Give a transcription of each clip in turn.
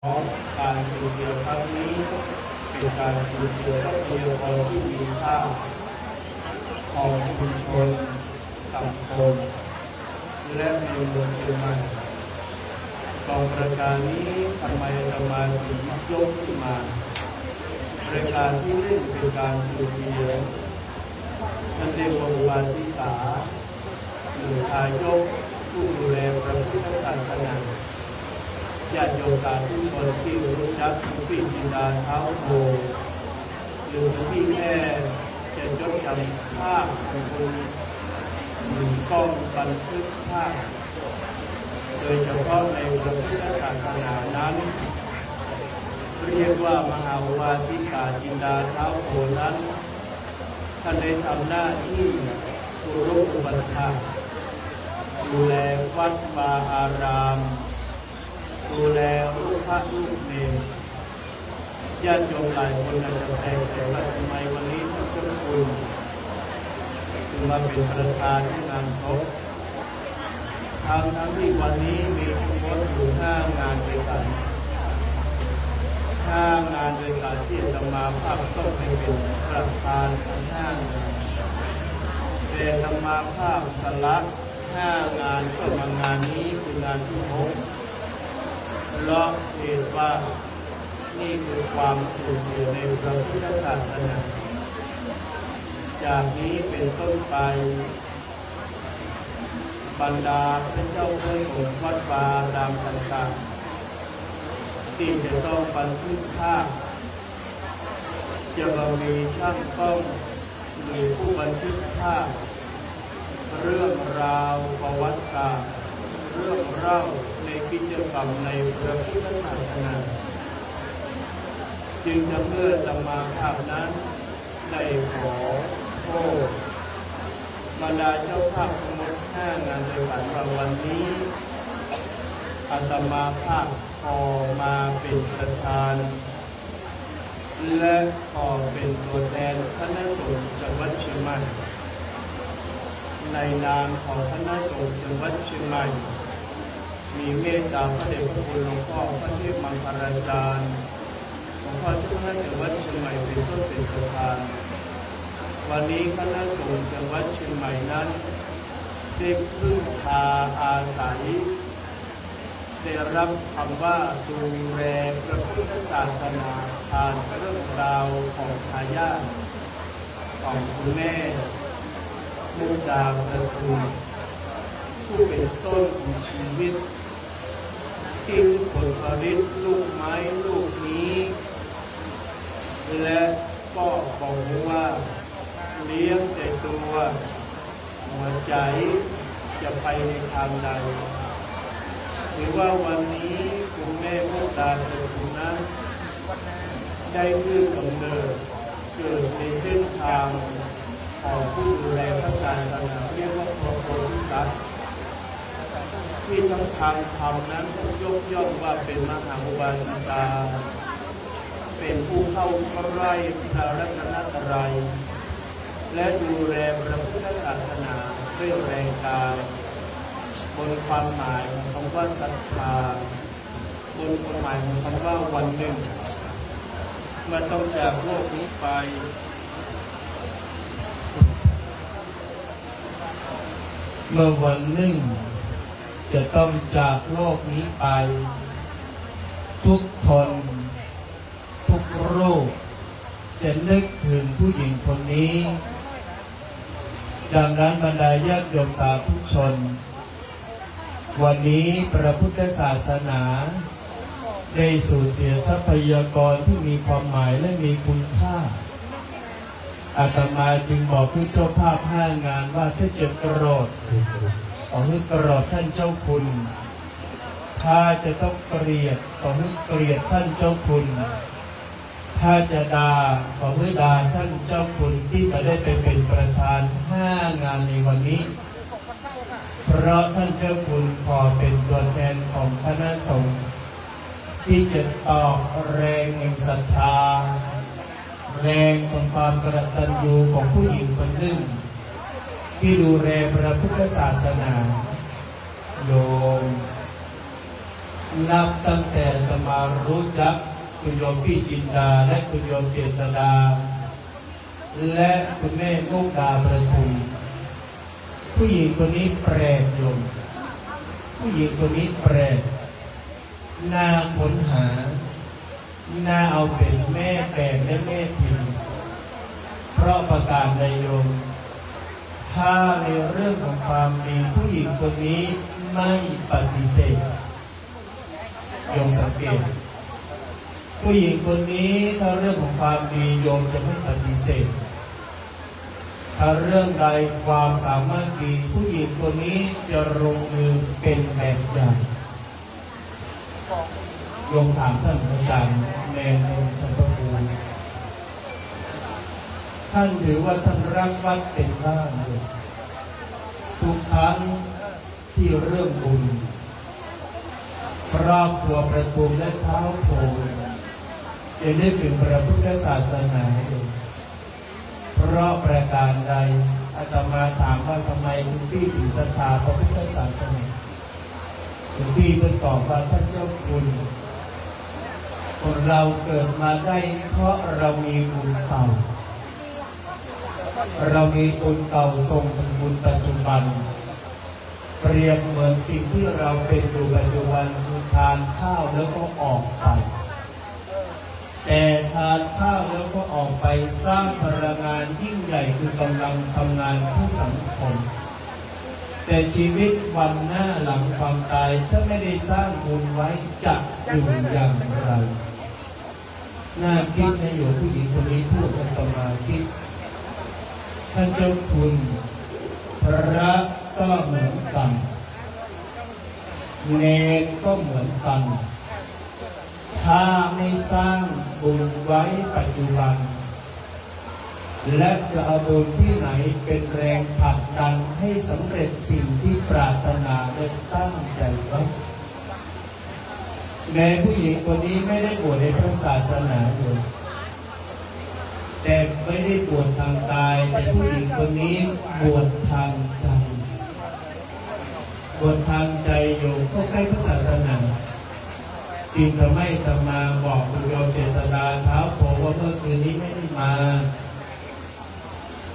ของการสูญเสียครั้งนี้เป็นการสูญเสียทรัพยากรที่มีค่าของชุมชนสังคมและในเมืองเชียงใหม่สองประการนี้ทำไมอาตมาถึงยกขึ้นมาประการที่หนึ่งเป็นการสูญเสียท่านเดชวาสิกาหรือทายกผู้ดูแลพระพุทธศาสนาญาติโยมสาธุชนที่รู้จักหลวงพี่จินดาเท้าโพหรือที่แค่จะจดจำภาพของคุณหรือกล้องบันทึกภาพโดยเฉพาะในพระพุทธศาสนานั้นเรียกว่ามหาวาสิกาจินดาเท้าโพนั้นท่านได้ทำหน้าที่ผู้รู้อุปถัมภ์ดูแลวัดวาอารามดูแลรูปพระรูปเนรญาติโยมหลายคนอาจจะแปลกใจว่าทำไมวันนี้ท่านเจ้าคุณถึงมาเป็นประธานในงานศพทั้งที่วันนี้มีทั้งหมดอยู่5 งานด้วยกัน5 งานด้วยกันที่จะมาภาพต้องไปเป็นประธานทั้ง5 งานแต่ธรรมาภาพสลัก5 งานก็มางานนี้คืองานที่6เพราะเหตุว่านี่คือความสูญเสียในพระพุทธศาสนาจากนี้เป็นต้นไปบรรดาพระเจ้าพระสงฆ์วัดวารามต่างๆที่จะต้องบันทึกภาพจะมีช่างกล้องหรือผู้บันทึกภาพเรื่องราวประวัติศาสตร์เรื่องเล่าในกิจกรรมในพระพุทธศาสนาจึงจะเพื่อธรรมาภาพนั้นได้ขอโทษบรรดาเจ้าภาพทั้งหมด5 งานในวันนี้อาตมาภาพขอมาเป็นประธานและขอเป็นตัวแทนคณะสงฆ์จังหวัดเชียงใหม่ในนามของคณะสงฆ์จังหวัดเชียงใหม่มีเมตตาพระเดชพระคุณหลวงพ่อพระเทพมังคลาจารย์หลวงพ่อเจ้าคณะจังหวัดเชียงใหม่เป็นต้นเป็นประธานวันนี้คณะสงฆ์จังหวัดเชียงใหม่นั้นได้พึ่งพาอาศัยได้รับคำว่าดูแลพระพุทธศาสนาผ่านเรื่องราวของทายาทของคุณแม่มุกดาประทุมผู้เป็นต้นของชีวิตที่คือผลผลิตลูกไม้ลูกนี้และก็บอกว่าเลี้ยงแต่ตัวหัวใจจะไปในทางใดหรือว่าวันนี้คุณแม่มุกดาประทุมนั้นได้ขึ้นกำเนิดเกิดในเส้นทางของผู้ดูแลพระศาสนาเรียกว่าพระโพธิสัตว์ที่ทั้งทางธรรมนั้นยกย่องว่าเป็นมหาอุบาสิกาเป็นผู้เข้าใกล้พระรัตนตรัยและดูแลพระพุทธศาสนาด้วยแรงกายบนความหมายของคำว่าศรัทธาบนความหมายของคำว่าวันหนึ่งเมื่อต้องจากโลกนี้ไปเมื่อวันหนึ่งจะต้องจากโลกนี้ไปทุกคนทุกรูปจะนึกถึงผู้หญิงคนนี้ดังนั้นบรรดาญาติโยมสาธุชนวันนี้พระพุทธศาสนาได้สูญเสียทรัพยากรที่มีความหมายและมีคุณค่าอาตมาจึงบอกผู้เจ้าภาพ5 งานว่าถ้าจะโกรธขอให้โกรธท่านเจ้าคุณถ้าจะต้องเกลียดขอให้เกลียดท่านเจ้าคุณถ้าจะด่าขอให้ด่าท่านเจ้าคุณที่มาได้ไปเป็นประธาน5 งานในวันนี้เพราะท่านเจ้าคุณขอเป็นตัวแทนของคณะสงฆ์ที่จะตอบแรงแห่งศรัทธาแรงของความกตัญญูของผู้หญิงคนหนึ่งที่ดูแลพระพุทธศาสนาโยม นับตั้งแต่อาตมารู้จักคุณโยมพี่จินดาและคุณโยมเจษดาและคุณแม่มุกดาประทุมผู้หญิงคนนี้แปลกโยมผู้หญิงคนนี้แปลกน่าค้นหาน่าเอาเป็นแม่แบบและแม่พิมพ์เพราะประการใดโยมถ้าในเรื่องของความดีผู้หญิงคนนี้ไม่ปฏิเสธโยมสังเกตผู้หญิงคนนี้ถ้าเรื่องของความดีโยมจะไม่ปฏิเสธถ้าเรื่องใดความสามารถดีผู้หญิงคนนี้จะลงมือเป็นแบบอย่างโยมถามท่านอาจารย์แมนท่านพระครูท่านถือว่าท่านรักวัดเป็นบ้านเลยทุกครั้งที่เรื่องบุญครอบครัวประทุมและเท้าโพจะได้เป็นพระพุทธศาสนาเพราะประการใดอาตมาถามว่าทำไมคุณพี่ถึงศรัทธาพระพุทธศาสนาคุณพี่เพิ่งตอบว่าท่านเจ้าคุณคนเราเกิดมาได้เพราะเรามีบุญเก่าเรามีบุญเก่าส่งถึงบุญปัจจุบันเปรียบเหมือนสิ่งที่เราเป็นอยู่ปัจจุบันคือทานข้าวแล้วก็ออกไปแต่ทานข้าวแล้วก็ออกไปสร้างพลังงานยิ่งใหญ่คือกำลังทำงานเพื่อสังคมแต่ชีวิตวันหน้าหลังความตายถ้าไม่ได้สร้างบุญไว้จะอยู่อย่างไรน่าคิดนะโยมผู้หญิงคนนี้พูดอาตมาคิดท่านเจ้าคุณพระก็เหมือนกันเนรก็เหมือนกันถ้าไม่สร้างบุญไว้ปัจจุบันและจะเอาบุญที่ไหนเป็นแรงผลักดันให้สำเร็จสิ่งที่ปรารถนาและตั้งใจไว้แม้ผู้หญิงคนนี้ไม่ได้บวชในพระศาสนาเลยแต่ไม่ได้บวชทางกายแต่ผู้หญิงคนนี้บวชทางใจบวชทางใจอยู่ก็ใกล้พระศาสนาจึงทำให้ธรรมาบอกคุณโยมเจษฎาเท้าโพว่าเมื่อคืนนี้ไม่ได้มา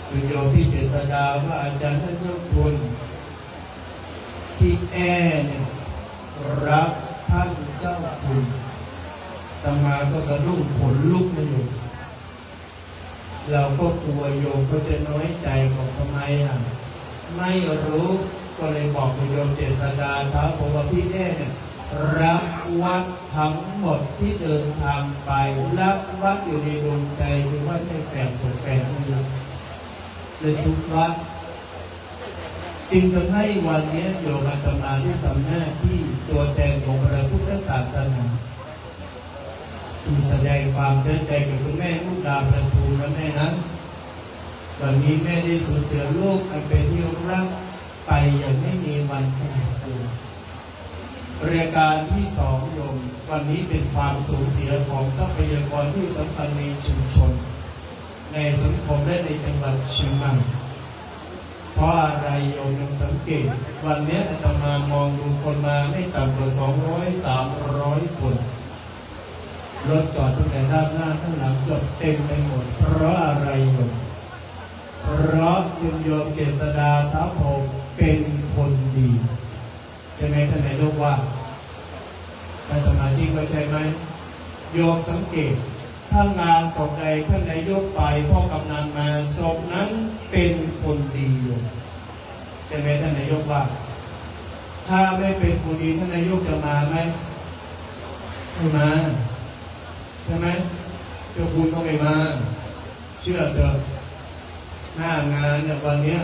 คุณโยมพี่เจษฎาว่าอาจารย์ท่านเจ้าคุณพี่แอเนี่ยรับท่านเจ้าคุณธรรมาก็สะดุ้งขนลุกไม่อยู่เราก็กลัวโยมเขาจะน้อยใจของทำไมไม่รู้ก็เลยบอกคุณโยมเจษฎาเท้าโพว่าพี่แอเนี่ยรับวัดทั้งหมดที่เดินทางไปรับวัดอยู่ในดวงใจคือว่าไม่แฝงถูกแฝงอยู่ในทุกวัดจึงทำให้วันนี้โยมอาตมาได้ทำหน้าที่ตัวแทนของพระพุทธศาสนาที่แสดงความเสียใจกับคุณแม่มุกดาประทุมและแม่นั้นวันนี้แม่ได้สูญเสียลูกอันเป็นที่รักไปอย่างไม่มีวันแก่ตัวรายการที่สองโยมวันนี้เป็นความสูญเสียของทรัพยากรที่สำคัญในชุมชนในสังคมและในจังหวัดเชียงใหม่เพราะอะไรโยมยังสังเกตวันนี้อาตมามองดูคนมาไม่ต่ำกว่า200-300 คนรถจอดตั้งแต่ด้านหน้าข้างหลังเกือบเต็มไปหมดเพราะอะไรโยมเพราะคุณโยมเจษฎาเท้าโพเป็นคนดีใช่ไหมท่านนายกว่าท่านสมาชิกว่าใช่ไหมโยมสังเกตถ้างานศพใดท่านนายกไปพ่อกำนันมาศพนั้นเป็นคนดีโยมใช่ไหมท่านนายกว่าถ้าไม่เป็นคนดีท่านนายกจะมาไหมไม่มาใช่ไหมเจ้าคุณก็ไม่มาเชื่อเถอะหน้างานเนี่ยวันนี้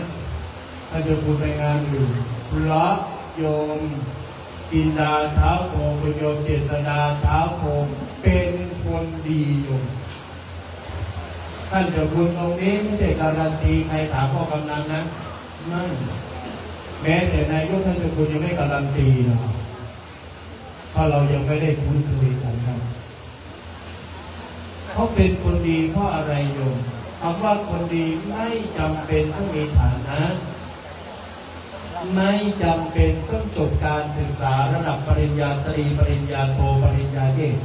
ท่านเจ้าคุณไปงานอยู่เพราะโยมจินดาเท้าโพคุณโยมเจษฎาเท้าโพเป็นคนดีโยมท่านเจ้าคุณองค์นี้ไม่ได้การันตีใครถามพ่อกำนันนะไม่แม้แต่นายกท่านเจ้าคุณยังไม่การันตีนะเพราะเรายังไม่ได้คุ้นเคยกันครับเขาเป็นคนดีเพราะอะไรโยมคำว่าคนดีไม่จำเป็นต้องมีฐานะ ไม่จำเป็นต้องจบการศึกษาระดับปริญญาตรีปริญญาโทปริญญาเอก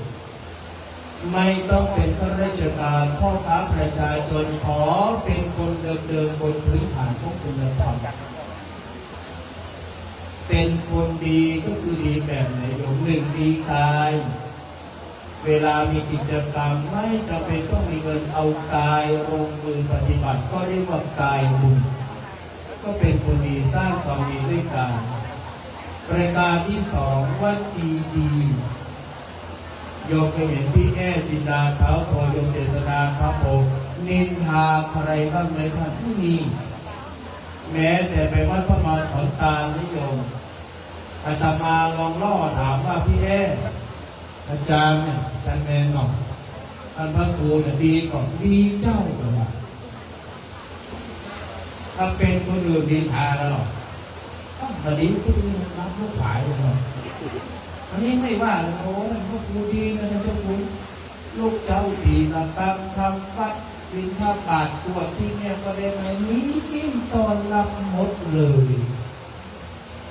ไม่ต้องเป็นข้าราชการพ่อค้าประชาชนขอเป็นคนเดิมบนพื้นฐานของคุณธรรมเป็นคนดีก็คือดีแบบไหนโยมหนึ่งดีกายเวลามีกิจกรรมไม่จำเป็นต้องมีเงินเอากายลงมือปฏิบัติก็เรียกว่ากายบุญก็เป็นคนดีสร้างความดีด้วยกายประการที่สองวัตถีดีโยมเคยเห็นพี่แอ้จินดาเท้าโพโยมเจษฎาครับผมนินทาใครบ้างไหมท่านไม่มีแม้แต่ไปวัดพระมาขอนตานิยมอาตมาลองล่อถามว่าพี่แอ้อาจารย์เนี่ยอาจารย์แมนหน่อยท่านพระครูเนี่ยดีก่อนดีเจ้าก่อนถ้าเป็นคนอื่นดินทาแล้วหรอกตอนนี้ที่รับลูกขายเลยหรออันนี้ไม่ว่าเลยโอ้ยพวกกูดีนะเจ้าคุณลูกเจ้าดีนะตั้งทำวัดบินท่าบาทตรวจที่เนี่ยก็ได้ไหมนี้ยิ่งตอนรับหมดเลย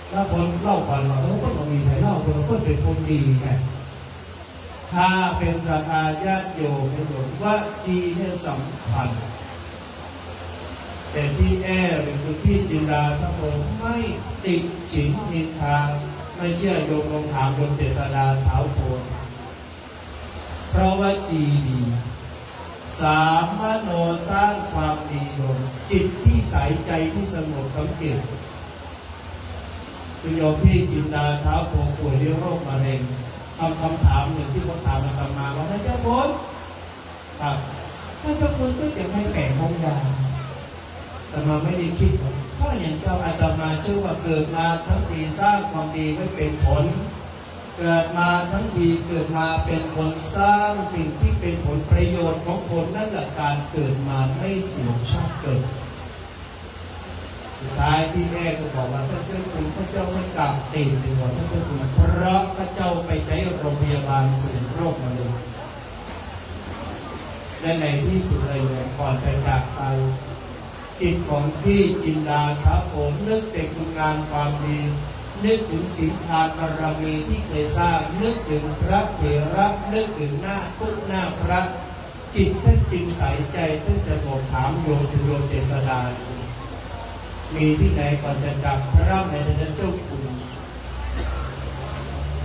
แล้วคนเล่าก่อนว่าก็ต้องมีใครเล่าคนก็เป็นคนดีไงถ้าเป็นศรัทธาญาติโยมเป็นหลวงว่าจีเนี่ยสำคัญแต่พี่แอ้หรือคุณพี่จินดาทั้งหมดไม่ติดฉินนินทาไม่เชื่อโยมลองถามโยมเจษฎาเท้าโพเพราะว่าจีดีสามโนสร้างความดีโยมจิตที่ใสใจที่สงบสังเกตคุณโยมพี่จินดาเท้าโพป่วยด้วยโรคมะเร็งคำถามหนึ่งที่เขาถามอาตมาว่าพระเจ้าคุณครับพระเจ้าคุณก็จะให้แก่มงดาอาตมาไม่ได้คิดเพราะอย่างเจ้าอาตมาเชื่อว่าเกิดมาทั้งทีสร้างความดีไม่เป็นผลเกิดมาทั้งทีเกิดมาเป็นคนสร้างสิ่งที่เป็นผลประโยชน์ของคนนั่นแหละการเกิดมาไม่เสียชาติเกิดสุดท้ายพี่แม่ก็บอกว่าพระเจ้าคุณพระเจ้าไม่กลับตีนดีกว่าพระเจ้าคุณเพราะพระเจ้าไปใช้โรงพยาบาลศูนย์โรคมะเร็งและในที่สุดเลยก่อนจะจากไปจิตของพี่จินดาครับผมนึกแต่คุณงามความดีนึกถึงศีลทานบารมีที่เคยสร้างนึกถึงพระเถระนึกถึงหน้าพุทธหน้าพระจิตท่านจึงใสใจท่านจะบอกถามโยมถึงโยมเจษฎามีที่ไหนก่อนจะกลับพระร่ำในท่านเจ้าคุณ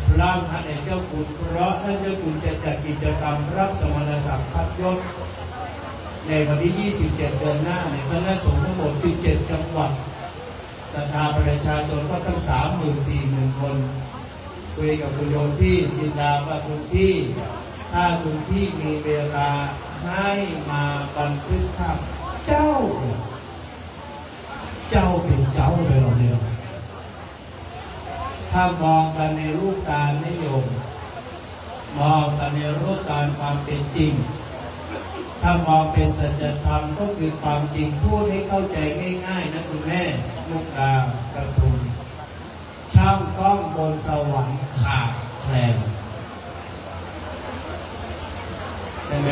พระร่ำท่านในเจ้าคุณเพราะท่านเจ้าคุณจะจัดกิจกรรมรับสมณศักดิ์พัดยศในวันที่ 27 เดือนหน้าในคณะสงฆ์ทั้งหมด 17 จังหวัดศรัทธาประชาชนก็ตั้ง 34,000 คนคุยกับคุณโยมพี่จินดาว่าคุณพี่ถ้าคุณพี่มีเวลาให้มาบันทึกภาพเจ้าเป็นเจ้าเลยหรอเนี่ยถ้ามองกันในรูปการนิยมมองกันในรูปการความเป็นจริงถ้ามองเป็นสัจธรรมก็คือความจริงพูดให้เข้าใจง่ายๆนะคุณแม่ลูกตากระทุนช่างกล้องบนสวรรค์ขาดแคลนใช่ไหม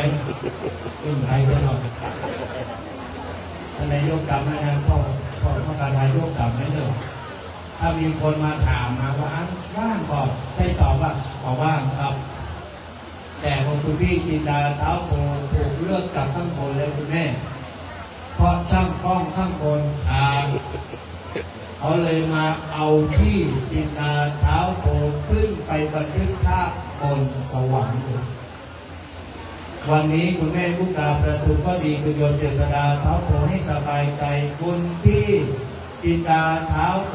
รุ่นไทยก็หน่อยท่านนายกจำไหมนะพ่อการนายกจำไหมเนี่ยถ้ามีคนมาถามมาว่าว่างก่อนให้ตอบว่าว่างครับแต่ของคุณพี่จินดาเท้าโพถูกเลือกกลับข้างบนเลยคุณแม่เพราะช่างกล้องข้างบนขาดเขาเลยมาเอาที่จินดาเท้าโพขึ้นไปบันทึกภาพบนสวรรค์วันนี้คุณแม่พุทธาประทุมก็ดีคุณโยมเจษฎาเท้าโพให้สบายใจคุณพี่จินดาเท้าโพ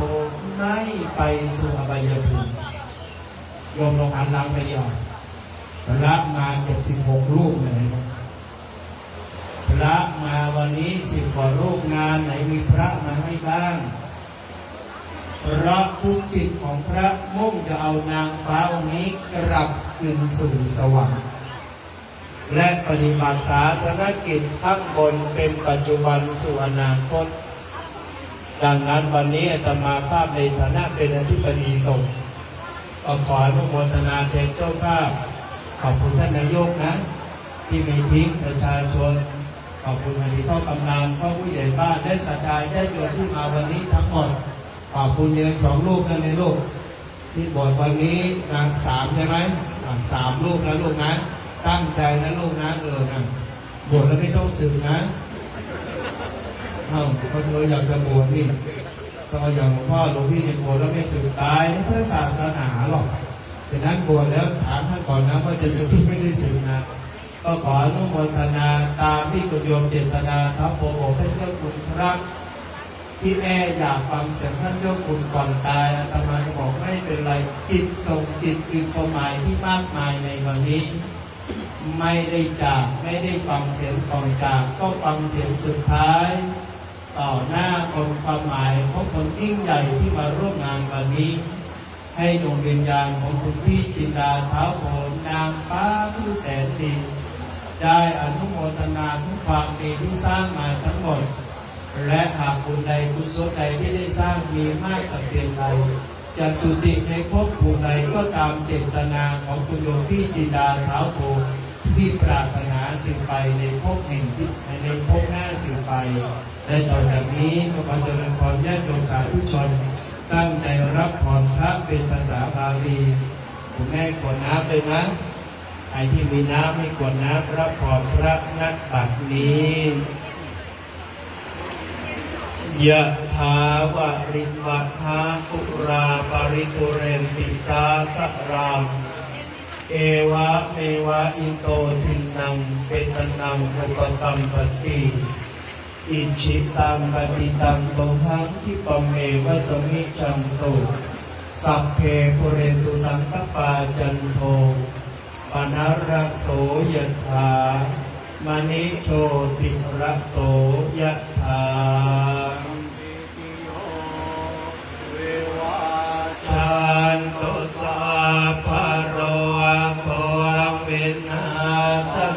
ไม่ไปสู่อบายภูมิโยมลงหันหลังไปย่อพระมา76 รูปเลยพระมาวันนี้10 กว่ารูปงานไหนมีพระมาให้บ้างเพราะทุกจิตของพระมุ่งจะเอานางฟ้าองค์นี้กลับคืนสู่สวรรค์และปฏิบัติศาสนกิจข้างบนเป็นปัจจุบันสู่อนาคตดังนั้นวันนี้อาตมาภาพในฐานะเป็นอธิบดีสงฆ์ก็ขออนุโมทนาแทนเจ้าภาพขอบคุณท่านนายกนะที่ไม่ทิ้งประชาชนขอบคุณอดีตพ่อกำนันพ่อผู้ใหญ่บ้านได้ศรัทธาญาติโยมที่มาวันนี้ทั้งหมด ขอบคุณเดือน2 รูปนั่นในลูกที่บวชวันนี้นะ3ใช่ไหม3 รูปนะลูกนะตั้งใจนะลูกนะนะบวชแล้วไม่ต้องสึกนะคนเราอยากจะบวชนี่ก็อย่างหลวงพ่อหลวงพี่เนี่ยบวชแล้วไม่สึกตายไม่เพื่อศาสนาหรอกดังนั้นบวชแล้วถามท่านก่อนนะว่าจะสึกหรือไม่ได้สึกนะก็ขออนุโมทนาตามที่คุณโยมเจตนาครับโปรโมทให้เจ้าคุณครับที่แม่อยากฟังเสียงท่านเจ้าคุณก่อนตายอาตมาจะบอกไม่เป็นไรจิตส่งจิตคือความหมายที่มากมายในวันนี้ไม่ได้จากไม่ได้ฟังเสียงก่อนจากก็ฟังเสียงสุดท้ายต่อหน้าคนความหมายของคนยิ่งใหญ่ที่มาร่วมงานวันนี้ให้ดวงวิญญาณของคุณพี่จินดาเท้าโผนางฟ้าผู้แสนดีได้อนุโมทนาทุกความดีที่สร้างมาทั้งหมดและหากบุญใดกุศลใดที่ได้สร้างมีมากกับเพียงใดจะจุติในภพภูมิใดก็ตามเจตนาของคุณโยมพี่จินดาเท้าโผที่ปรารถนาสิ่งไปในภพแห่งที่ในภพหน้าสิ่งไปและต่อจากนี้ก็ขอเจริญพรญาติโยมสาธุชนตั้งใจรับพรพระเป็นภาษาบาลีคุณแม่กวดน้ำเลยนะใครที่มีน้ำให้กวดน้ำรับพรพระนักบัดนี้ยะถาวะริวัฏาปุราปริปุเรนติสาครามเอวะเมวะอิโตทินังเปตนังอุปตัมปติอิชิตังปฏิตังโตหังคิปะเมวะสมิจฉันโตสัพเพปุเรนตุสังคปาจันโทปนาระโสยถามณิโชติระโสยถาชันตุสาภโรโควินาสัน